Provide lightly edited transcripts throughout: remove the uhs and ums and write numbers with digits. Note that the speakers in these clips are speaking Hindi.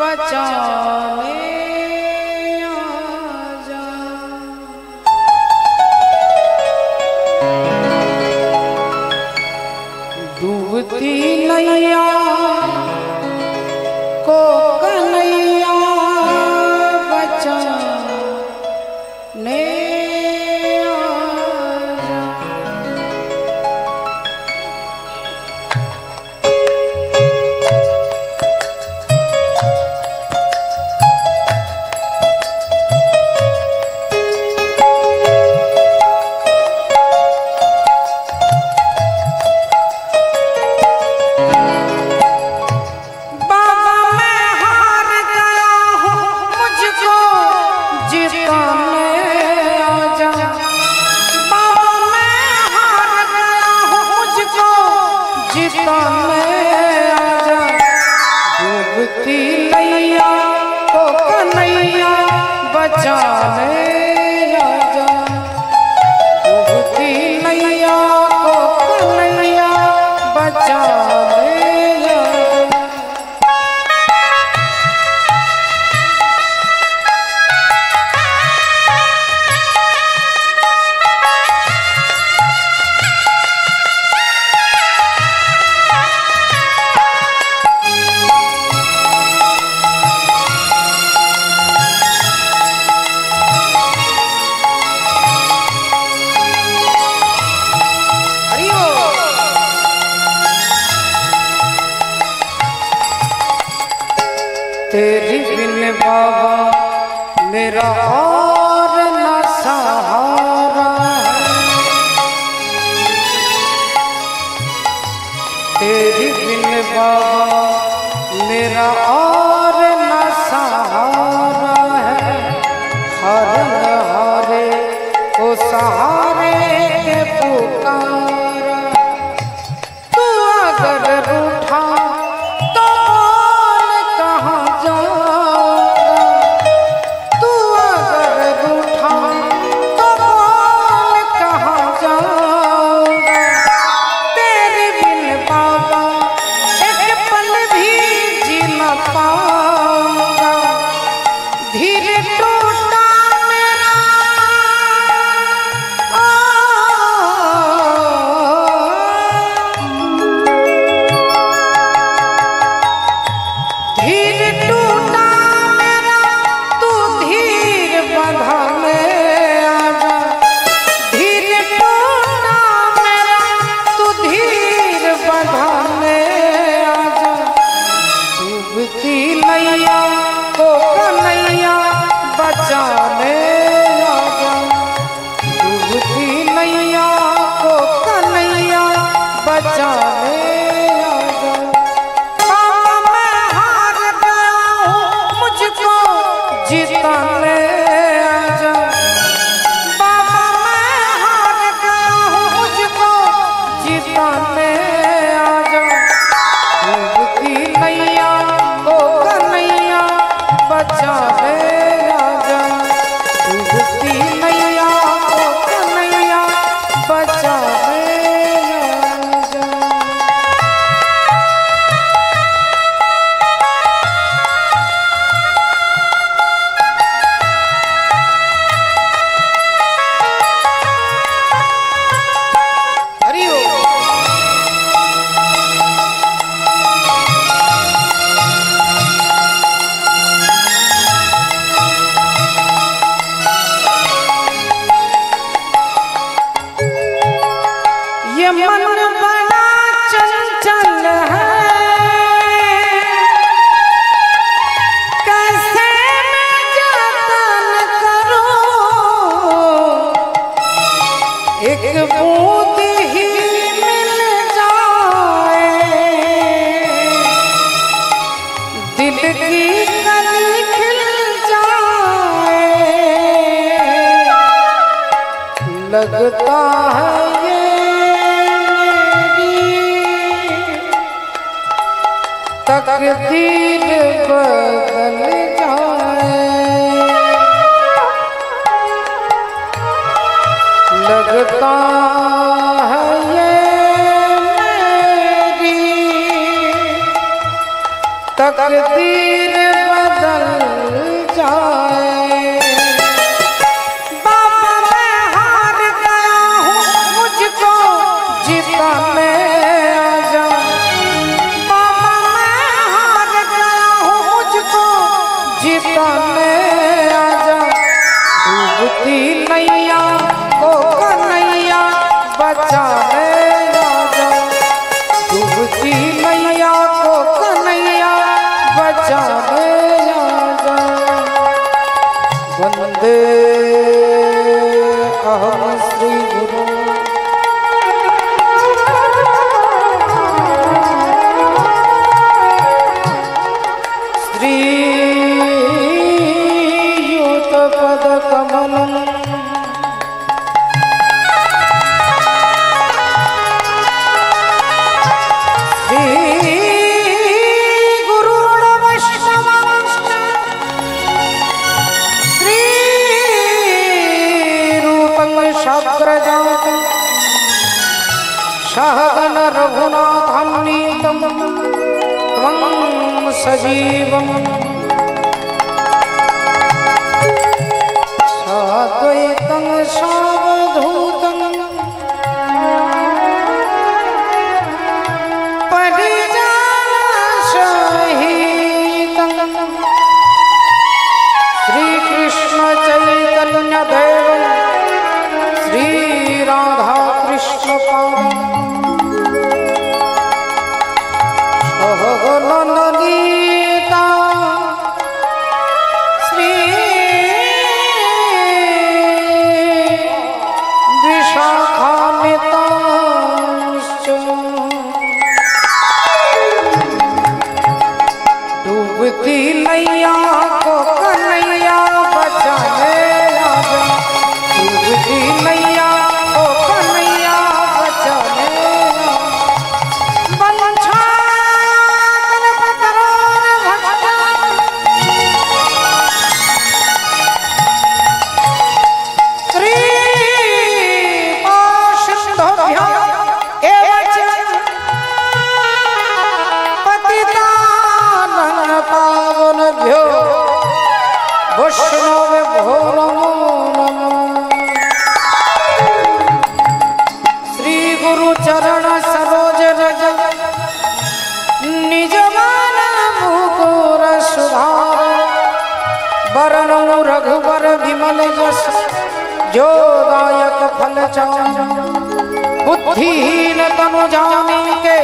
बचाने आजा। डूबती नैया को कन्हैया बचाने डूबती नैया को कन्हैया बचाने आजा। डूबती नैया को कन्हैया बचाने तेरी बिन बाबा मेरा और न सहारा है। तेरी बिन बाबा मेरा और न सहारा है। हर हारे ओ सहारे के पुकारा। तू अगर रूठा नैया को कन्हैया बचाने आजा। डूबती नैया को कन्हैया बचाने आजा। बाबा मैं हार गया हूँ मुझको जिताने आजा। बाबा मैं हार गया हूँ मुझको जिताने आजा। डूबती नैया बचाने आजा। डूबती नैया को कन्हैया बचाने आजा। हरि ओम। ये मन बड़ा चंचल है, कैसे मैं जतन करूं। एक बूंद ही मिल जाए दिल की कली खिल जाए। लगता है तकदीर बदल जाए। लगता है ये मेरी तकदीर त्वं सजीवम् साद्वैतं सावधूतं परिजासहितं श्रीकृष्ण चैतन्य देवं श्री राधा कृष्ण पादं सहगनललिता श्री विशाखान्वितांश्च डूबती नैया को कन्हैया बचाने आजा डूबती नैया को कन्हैया बचाने बंछा कल्पतरोर भक्ता कृपासिन्धुभ्यो एव च पतितानं पावनेभ्यो वैष्णवेभ्यो नमो नमः। श्री गुरु चरण सरोज रज निज मन मुकुर सुधार वरणं रघुवर विमल यश जो दायक फल चार बुद्धिहीन तनु जानिके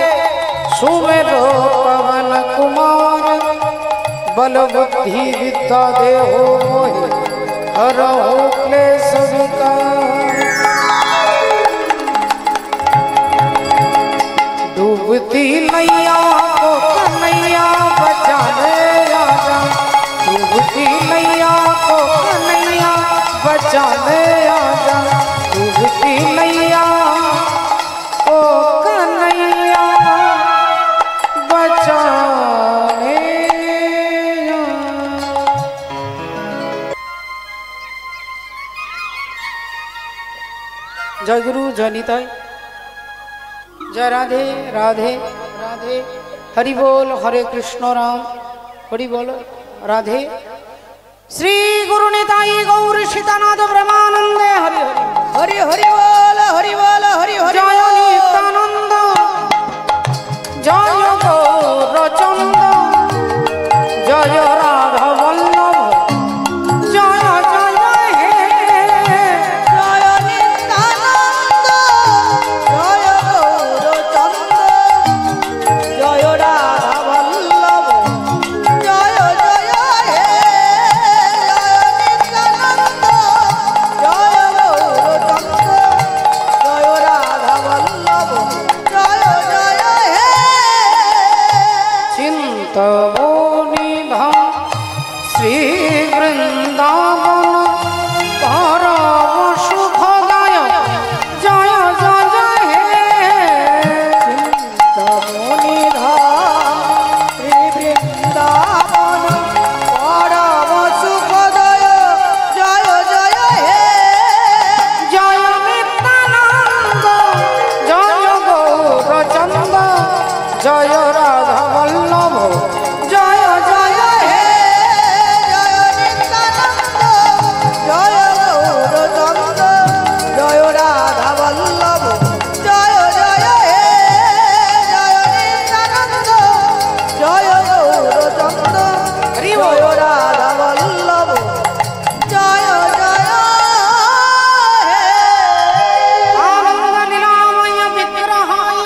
सुमेरो पवन कुमार बल बुद्धि विद्या देहो मोहि हरहु क्लेश विकार। डूबती नैया को कन्हैया बचाने आजा डूबती नैया को कन्हैया बचाने आजा डूबती नैया को कन्हैया बचाने जय गुरु जय निताई जय राधे राधे राधे हरि बोल हरे कृष्ण राम हरि बोल राधे श्री गुरु निताई गौर सीतानाथ ब्रह्मानंदे हरि हरि हरि बोल हरि बोल हरि हरि जय नित्यानंद जय गौर चंद जय राधा वल्लभ जय जय हे जय नित्यानंद जय गौर चंद जय राधा वल्लभ जय जय हे जय नित्यानंद जय गौर चंद जय राधा वल्लभ जय जय हे चिंतमोनि धाम श्री वृंदावन परम सुखदायक जय जय जय हे चिंतमोनि धाम श्री वृंदावन परम सुखदय जय जय हे जय नित्यानंद जय गौर चंद जय राधा वल्लभ जय जय हे जय नित्यानंद जय गौर चंद जय राधा वल्लभ जय जय हे जय नित्यानंद जय गौर चंद जय राधा वल्लभ जय जय हे आनंद लीलामय विग्रहाय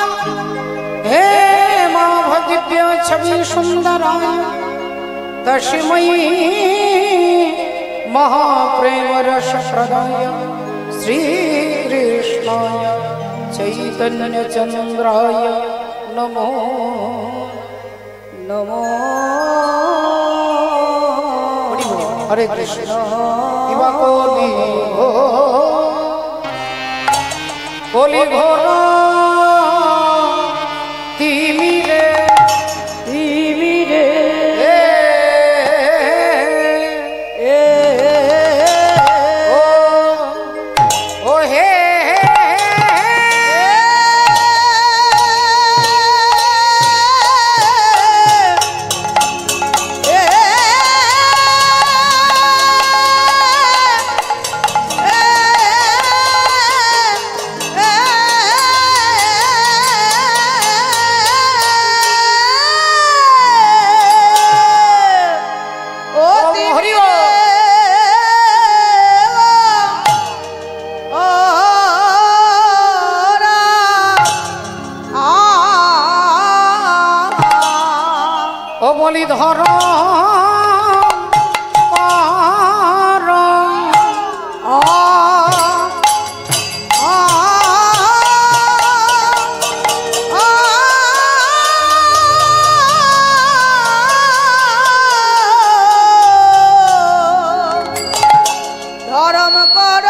हे माभ दिव्य छवि सुंदराय तस्मै महाप्रेम रस प्रदाय श्री कृष्णाय चैतन्य चंद्राय नमो नमो हरे कृष्ण इवा कोली घोर तिमीले ও বলি ধর ধরম করো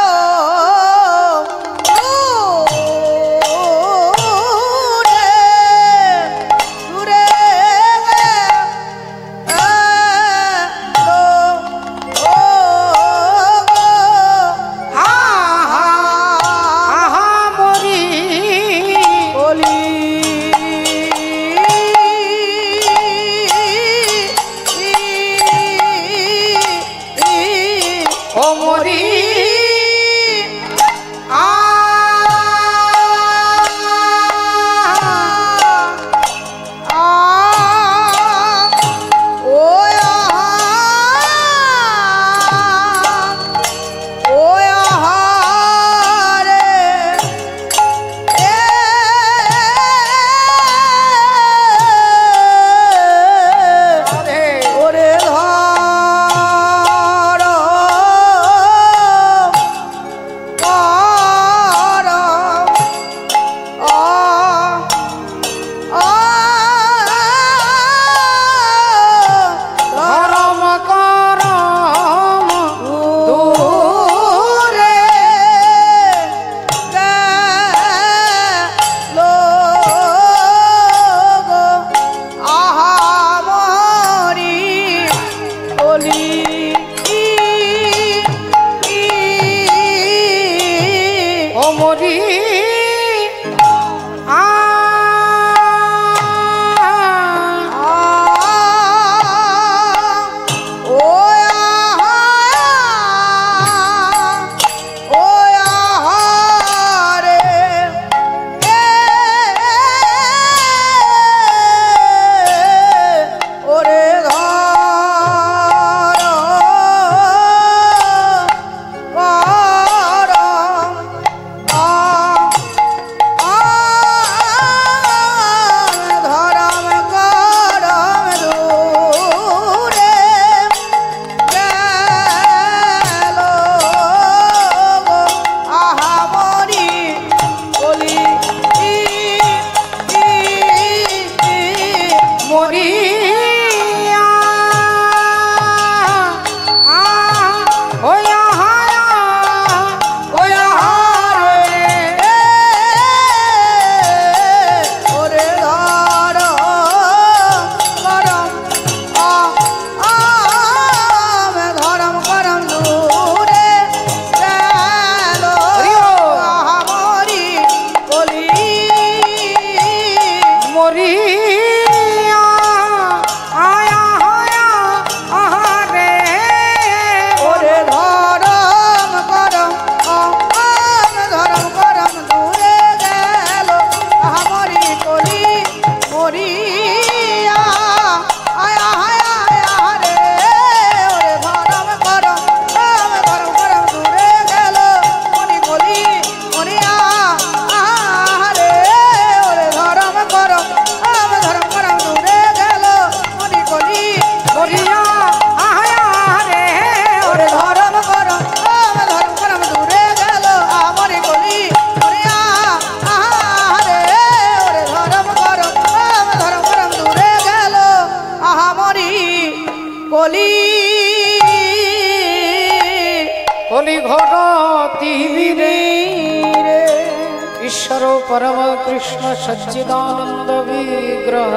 ईश्वर परम कृष्ण सच्चिदानंद विग्रह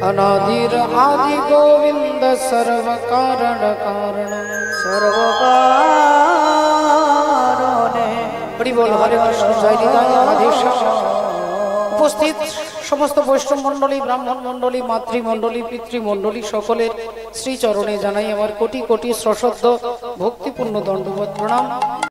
अनादिर आदि गोविंद सर्व कारण कारण सर्व कारणे बड़ी बोल हरे कृष्ण जय निताई आदेश उपस्थित समस्त वैष्णव मंडली ब्राह्मण मंडली मातृमंडली पितृमंडली सकलेर श्री चरणे जानाई आमार कोटि कोटि सश्रद्ध भक्तिपूर्ण दंडवत प्रणाम।